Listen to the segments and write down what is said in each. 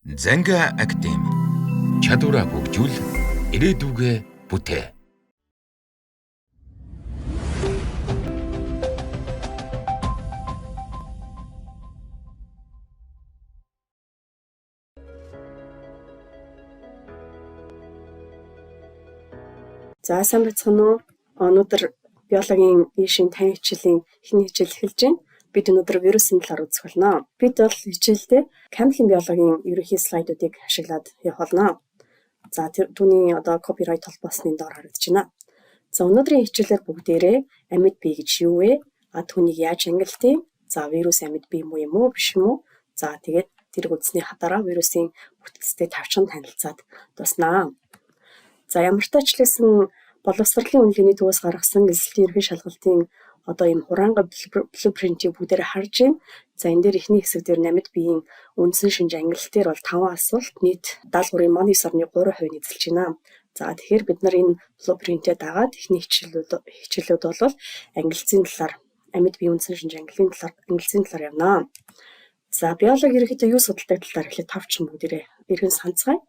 Занга Академи. Чадвараа хөгжүүл, ирээдүгээ бүтээ. За сайн байцгаана уу? Өнөөдөр биологийн ийшийн 50 хичээлийн эхний хичээл эхэлж байна. Бид өнөөдөр вирусын талаар үзэх болно. Бид бол хичээлдээ Campbell-ийн биологийн ерөнхий слайдуудыг ашиглаад явах болно. За түүний копирайт холбоосны доор харагдаж байна. За өнөөдрийн хичээлээр бүгдээрээ амьд бие гэж юу вэ? Түүнийг яаж ангилдаг? За вирус амьд бие юм уу биш юм уу? За тэгээд тэрийг үзсний хадараа вирусын бүтцтэй тавчхан танилцаад дуснаа. За ямар ч тачласан боловсролын үнэлгээний төвөөс гаргасан эсэлтийн ерхий шалгалтын ийм хураанга блупринтийг бүгдээрээ харж байна. За энэ дээр эхний хэсэг дээр амьд биеийн үндсэн шинж ангилал дээр бол 5 асуулт нийт 73-ийн мань 9 орны 3% эзэлж байна. За тэгэхээр бид нар энэ блупринтээ дагаад эхний хичээлүүд бол ангилцын талаар амьд биеийн үндсэн шинж ангилцын талаар явна. За биологи ерөнхийдөө юу судалдаг талаар эхлээд тавчхан бүгдээрээ эргэн санацгаая.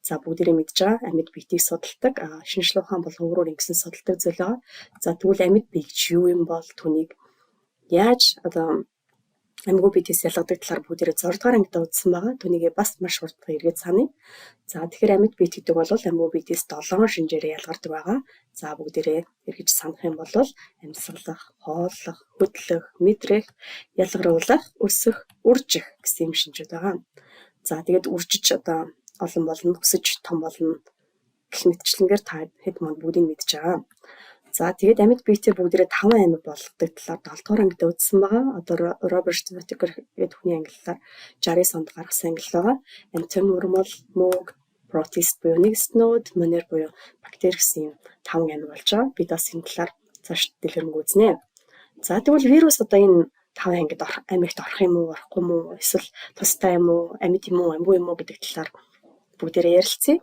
За бүгдээрээ мэдж байгаа амьд биетийг судалдаг шинжлэх ухаан болон өөрөөр ингэсэн судалдаг зүйл байгаа. За тэгвэл амьд бие гэж юу юм бол түүнийг яаж амьгүй биетээс ялгадаг талаар бүгдээрээ 6 дугаар ангидаа үзсэн байгаа. Түүнийг бас маш хурдхан эргээд саная. За тэгэхээр амьд биет гэдэг бол амьгүй биетээс 7 шинжээрээ ялгардаг байгаа. За бүгдээрээ эргэж санах юм бол амьсгалах, хооллох, хөдлөх, мэдрэх, ялгаруулах, өсөх, үржих гэсэн юм шинжүүд байгаа. За тэгээд үржиж олон болно, өсөж том болно гэх мэтчлэнгээр та хэд манд бүгдийг мэдж байгаа. За тэгээд амьд биетээ бүгдээрээ 5 амьд болгодог талаар 7 дугаар ангидаа үзсэн байгаа. Роберт Whittaker гэдэг хүний ангиллаар 60 онд гаргасан ангилал байгаа. Entomormal, Moog, Protist буюу нэгснүүд, Monera буюу бактери гэсэн юм 5 амьд болж байгаа. Бид бас энэ талаар цааш дэлгэрэнгүй үзнэ. За тэгвэл вирус энэ 5 амьд орох юм уу, орохгүй юм уу? Эсвэл тустай юм уу, амьд юм уу, амьгүй юм уу гэдэг талаар бүгдээрээ ярилцъя.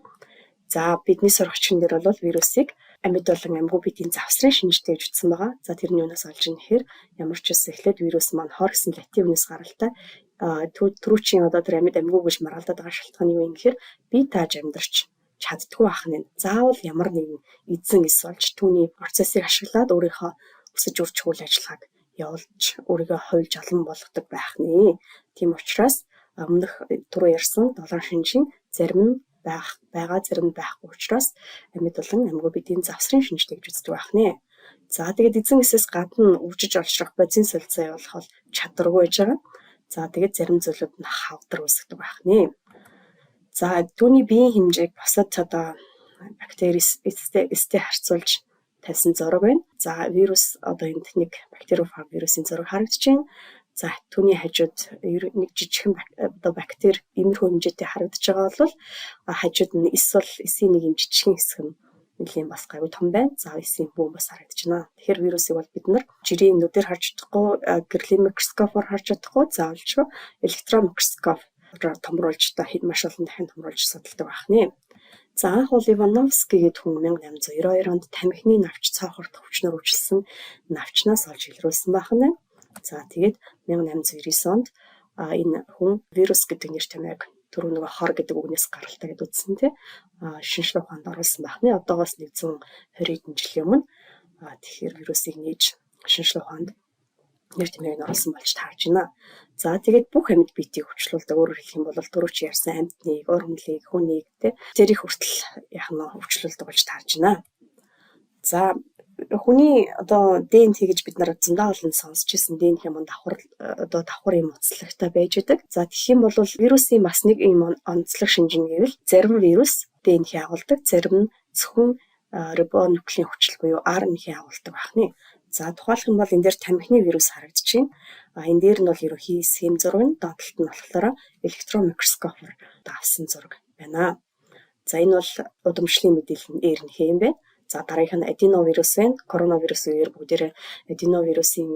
За бидний сурагчдын дээр бол вирусыг амьд болон амьгүй биетийн завсрын шинжтэй гэж утсан байгаа. За тэрний юунаас олж ийн гэхээр ямар ч үс эхлээд вирус маань хор гэсэн латин үгнээс гаралтай. Түрүүчийн тэр амьд амьгүй гэж маргалдаад байгаа шалтгаан юу юм гэхээр бие тааж амьдарч чаддгүй байх нь. Заавал ямар нэгэн эзэн эс болж түүний процессыг ашиглаад өөрийнхөө өсөж үржих үйл ажиллагааг явуулж өөрийгөө ховж олон болгодог байх нэ. Тийм учраас өмнөх түрүү ярьсан 7 шинжийн зарим нь байгаа зарим нь байхгүй учраас амьд болон амьгүй биетийн завсрын шинжтэй гэж үздэг байх нэ. За тэгээд эзэн эсээс гадна үржиж олшрох бодис солилцоо явуулах бол чадваргүй байж байгаа. За тэгээд зарим зүйлүүд нь хавдар үүсгдэг байх нэ. За түүний биеийн хэмжээг бусад бактери эстэй харьцуулж тавьсан зураг байна. За вирус энд нэг бактериофаг вирусын зураг харагдаж байна. За түүний хажууд нэг жижигхэн бактери иймэрхүү хэмжээтэй харагдаж байгаа бол хажууд нь эсийн нэг юм жижигхэн хэсэг нь нэлийн бас гайгүй том байна. За эсийн бүүн бас харагдаж байна. Тэгэхээр вирусыг бол бид нар жирийн нүдээр харж чадахгүй, гэрлийн микроскопоор харж чадахгүй, заавалж электрон микроскопоор томруулж маш олон дахин томруулж судалдаг байх нэ. За анх бол Ивановский гэдэг хүн 1892 онд тамхины навч цоохорт хүчнээр үйлчилсэн навчнаас олж илрүүлсэн байх нь. За тэгээд 1899 онд энэ хүн вирус гэдэг нэр томьёог түрүү нөгөө хор гэдэг үгнээс гаралтай гэдээ үзсэн тийм шинжлэх ухаанд оруулсан байх нэ. Одоогоос 120 хэдэн жилийн өмнө тэгэхээр вирусыг нээж шинжлэх ухаанд нэр томьёог оруулсан болж таарж байна. За тэгээд бүх амьд биетийг хүчлүүлдэг. Өөрөөр хэлэх юм бол түрүү чи ярьсан амьтныг, ор хүнлийг, хүнийг тэрийг хүртэл хүчлүүлдэг болж таарж байна. За хүний ДНТ гэж бид нар зөндөө олон сонсч ирсэн ДНТ юм давхар юм онцлогтой байж байдаг. За тэгэх юм бол вирусын бас нэг юм онцлог шинж нь гэвэл зарим вирус ДНТ агуулдаг, зарим нь зөвхөн рибонуклеин хүчил буюу RNA агуулдаг байх нэ. За тухайлх юм бол энэ дээр тамхины вирус харагдаж байна. Энэ дээр нь бол ерөнхий схем зураг нь доотлолт нь болохоор электрон микроскопоор авсан зураг байна. За энэ бол удамшлын мэдээлэл нь RNA юм байна. За дараагийнх нь аденовирус байна. Коронавирус үеэр бүгдээрээ аденовирусын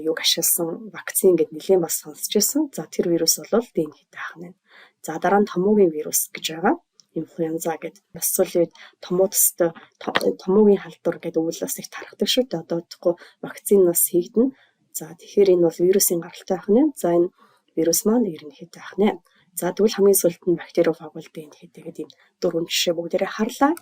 юуг ашигласан вакцин гэдэг нэлийн бас сонсч байсан. За тэр вирус бол ДНХ-тэй байх нь. За дараа нь томоогийн вирус гэж байгаа. Инфлюенза гэдэг. Бас сүүлийн үед томоогийн халдвар гэдэг үйл бас их тархдаг шүү дээ. Одоо тэгэхгүй вакцинаас хийгдэн. За тэгэхээр энэ бол вирусын гаралтай байх нь. За энэ вирус маань РНХ-тэй байх нь. За тэгвэл хамгийн сүүлд нь бактериофаг бол ДНХ тэгээд ийм 4 жишээ бүгдээрээ харлаа.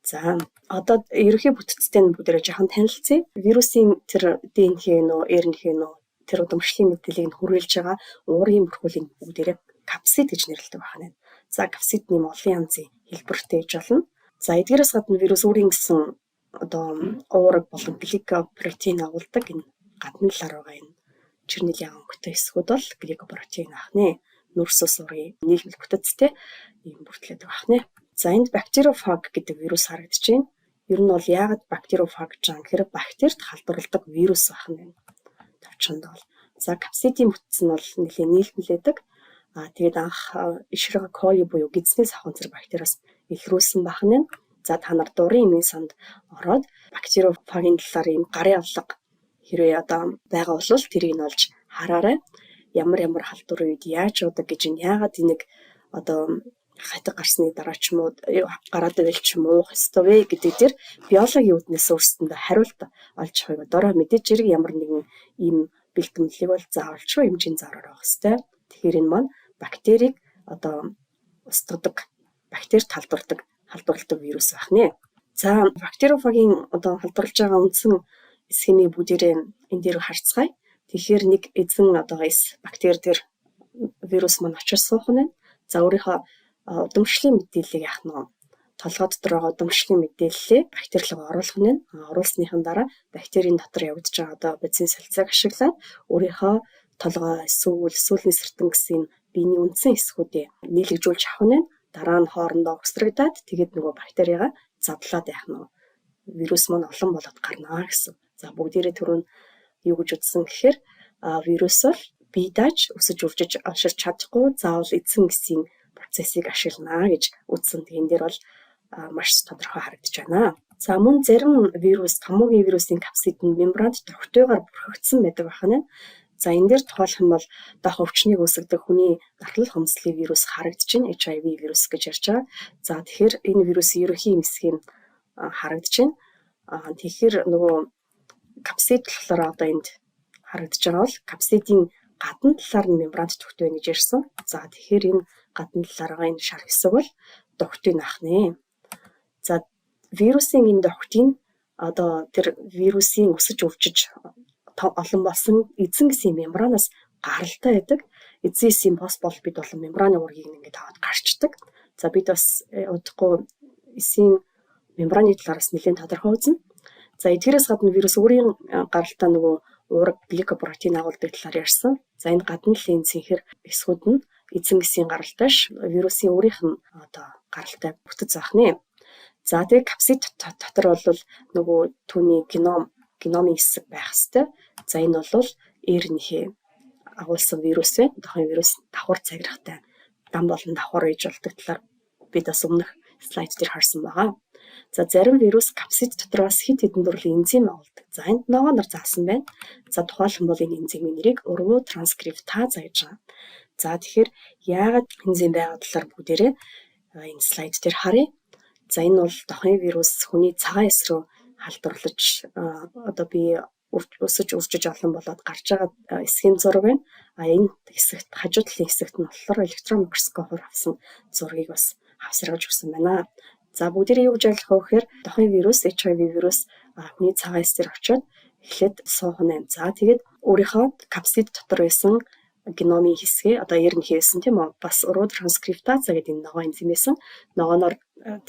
За одоо ерөнхий бүтцтэй нь бүгдээрээ жоохон танилцъя. Вирусын тэр ДНХ нөө РНХ нөө тэр удамшлын мэдээллийг хүрээлж байгаа уургийн бүрхүүлийг бүгдээрээ капсид гэж нэрлэдэг байна. За капсид нэм олон янзын хэлбэртэй гэж болно. За эдгээрээс гадна вирус өөрийн гэсэн одоо уураг болон гликопротеин агуулдаг энэ гадна талаар байгаа энэ чирнэлийн өнгөтэй хэсгүүд бол гликопротеин ахнэ. Нүрс ус уурын нийлмэл бүтэцтэй ийм бүртлээдэг ахнэ. За энд бактериофаг гэдэг вирус харагдаж байна. Ер нь бол яагаад бактериофаг гэж байгаа гэхээр бактерид халдварладаг вирус ахна. Товчонд бол. За капсидын бүтц нь бол нэлээд нийлмэлэдэг. Тэгээд анх Escherichia coli буюу гидснээс авах зэрэг бактериас илрүүлсэн бахна. За та нар дурын эмийн санд ороод бактериофагийн талаар ийм гарын авлага хэрвээ одоо байгаа бол тэрийг нь олж хараарай. Ямар халдвар үед яаж удаг гэж нь яагаад энийг одоо хатаг гарсны дараа ч юм уу гараад ивэл ч юм уу хэвээр вэ гэдэг дээр биологийн үүднээс өөрсдөндөө хариулт олж авах дорой мэдээж хэрэг ямар нэгэн ийм бэлтгэмжлэг бол заавалчгүй хэмжээнд зараар авах хэрэгтэй. Тэгэхээр энэ маань бактерийг одоо устгадаг, бактери халдварладаг вирус байна. За бактериофагийн одоо халдварлаж байгаа үндсэн эсхнийг бүгдээрээ энэ дээр харцгаая. Тэгэхээр нэг эзэн одоо бактери дээр вирус маань очиж суух нь. За өөрийнхөө удамшлын мэдээллийг яах нь толгой дотор байгаа удамшлын мэдээллээ бактери руу оруулах нь. Оруулсныхан дараа бактерийн дотор явагдаж байгаа одоо бацин солилцоог ашиглаад өөрийнхөө толгой эсвэл нисэртэн гэсэн биений үндсэн хэсгүүдээ нийлэгжүүлж авах нь. Дараа нь хоорондоо өгсрэгдээд тэгээд нөгөө бактеригаа задлаад яах нь вирус маань олон болоод гарнаа гэсэн. За бүгдээрээ түрүүн юу гэж үзсэн гэхээр вирус бол бие дааж өсөж үржиж алширч чадахгүй заавал эзэн гэсэн процессыг ашиглана гэж үзсэн. Тэгэн дээр бол маш тодорхой харагдаж байна. За мөн зарим вирус, томоогийн вирусын капсид нь мембранд тогтойгоор бүрхэгдсэн байдаг байна. За энэ дээр тоолох юм бол дах өвчнийг үүсгэдэг хүний нартлал хөмслийн вирус харагдаж байна. HIV вирус гэж ярьж байгаа. За тэгэхээр энэ вирусын ерөнхий хэсгийг харагдаж байна. Тэгэхээр нөгөө капсид болохоор одоо энд харагдаж байгаа бол капсидын гадна талаар нь мембранд тогттой байна гэж ярьсан. За тэгэхээр энэ гадна талаар байгаа энэ шар хэсэг бол догтын ахнэ. За вирусын энэ догтын одоо тэр вирусын өсөж өвчиж олон болсон эзэн гэсэн мембранаас гаралтай байдаг. Эзэн бос бол бид болон мембраны уургийг ингээд аваад гарчдаг. За бид бас удахгүй эсийн мембраны талаараас нэлээд тодорхой үзнэ. За эдгээрээс гадна вирус өөрийн гаралтай нөгөө уураг гликопротеин агуулдаг талаар ярьсан. За энэ гадна талын цэнхэр хэсгүүд нь эзэн гэсэн гаралтай вирусын өөрийнх нь одоо гаралтай бүтэц ахнэ. За тэгээ капсид дотор бол нөгөө түүний геномын хэсэг байх хэвээр. За энэ бол РНХ агуулсан вирус вэ. Дохын вирус давхар цагирахтай дан болон давхар ээж болдог талаар бид бас өмнөх слайд дээр харсан байгаа. За зарим вирус капсид дотор бас хэд хэдэн төрлийн энзим агуулдаг. За энд ногоонор заасан байна. За тухайлбал бол энэ энзимийн нэрийг уруу транскриптаза гэж байгаа. За тэгэхээр яагаад энзим байгаа талаар бүгдээрээ энэ слайд дээр харъя. За энэ бол дохын вирус хүний цагаан эс рүү халдварлаж одоо бие өсөж үржиж олон болоод гарч байгаа эсхийн зураг байна. Энэ хэсэгт хажуу талын хэсэгт нь болохоор электрон микроскопоор авсан зургийг бас авсаргаж өгсөн байна. За бүгдээрээ юу гэж ойлгох вэ гэхээр дохын вирус, HIV вирус хүний цагаан эс дээр очиод эхлээд суух нь. За тэгээд өөрийнхөө капсид дотор байсан геномын хэсгээ одоо РНХ байсан тийм үү? Бас уруу транскриптаза гэдэг энэ ногоон энзим байсан. Ногооноор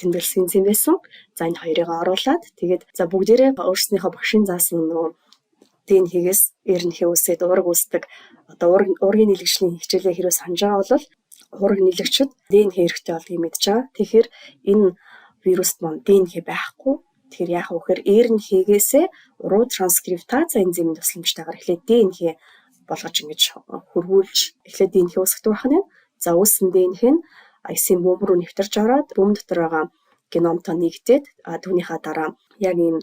тэмдэглэсэн энзим байсан. За энэ хоёрыг оруулаад тэгээд за бүгдээрээ өөрснийхөө багшийн заасан нөгөө ДНХ-гээс РНХ үсээд уураг үүсдэг. Одоо уургийн нийлэгчлийн хичээлээ хэрэг санаж байгаа бол уураг нийлэгчид ДНХ хэрэгтэй болдгийг мэдж байгаа. Тэгэхээр энэ вируст маань ДНХ байхгүй. Тэгэхээр яах вэ гэхээр РНХ-гээсээ уруу транскриптаза энзимийн тусламжтайгаар эхлээд ДНХ болгож ингэж хөрвүүлж эхлээд ДНХ үүсгдэг байна. За үүссэн ДНХ нь эсийн бөмбөр рүү нэвтэрч ороод бөмбөр дотор байгаа геномтой нэгдээд түүнийхээ дараа яг ийм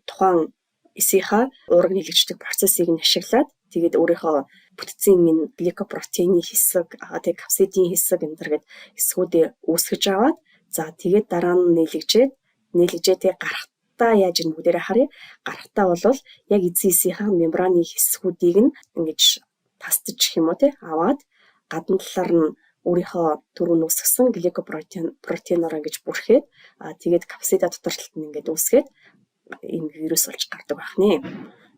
тухайн эсийнхаа уураг нийлэгчдэг процессыг нь ашиглаад тэгээд өөрийнхөө бүтцийн энэ гликопротеины хэсэг тэгээд капсидын хэсэг энэ зэрэг хэсгүүдээ үүсгэж аваад за тэгээд дараа нь нийлэгжээд гарахтаа яаж ин бүгдээрээ харъя. Гарахтаа бол яг эзэнсийнхаа мембраны хэсгүүдийг нь ингэж тасдаж гэх юм уу те аваад гадна талаар нь өөрийнхөө түрүүн үүсгэсэн гликопротеиноор ингэж бүрхээд тэгээд капсида дотор талд нь ингээд үүсгээд энэ вирус болж гардаг байх нэ.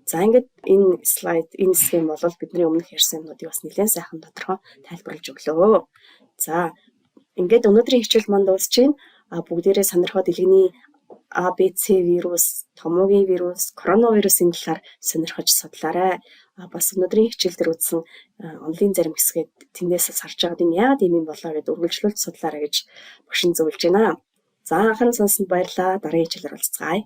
За ингээд энэ хэсгийн бол бидний өмнөх ярьсан юмнуудыг бас нэлээд сайхан тодорхой тайлбарлаж өглөө. За ингээд өнөөдрийн хичээл манд дуусч байна. Бүгдээрээ сонирхоод дэлгэний ABC вирус, томоогийн вирус, коронавирусын талаар сонирхож судлаарай. Бас өнөөдрийн хичээл дээр үзсэн онлын зарим хэсгээд тэндээс харж байгаад энэ яагаад ийм юм болоо гэдээ үргэлжлүүлж судлаарай гэж багшин зөвлөж байна. За анхаарал сонссонд баярлалаа. Дараагийн хичээлээр уулзцаая.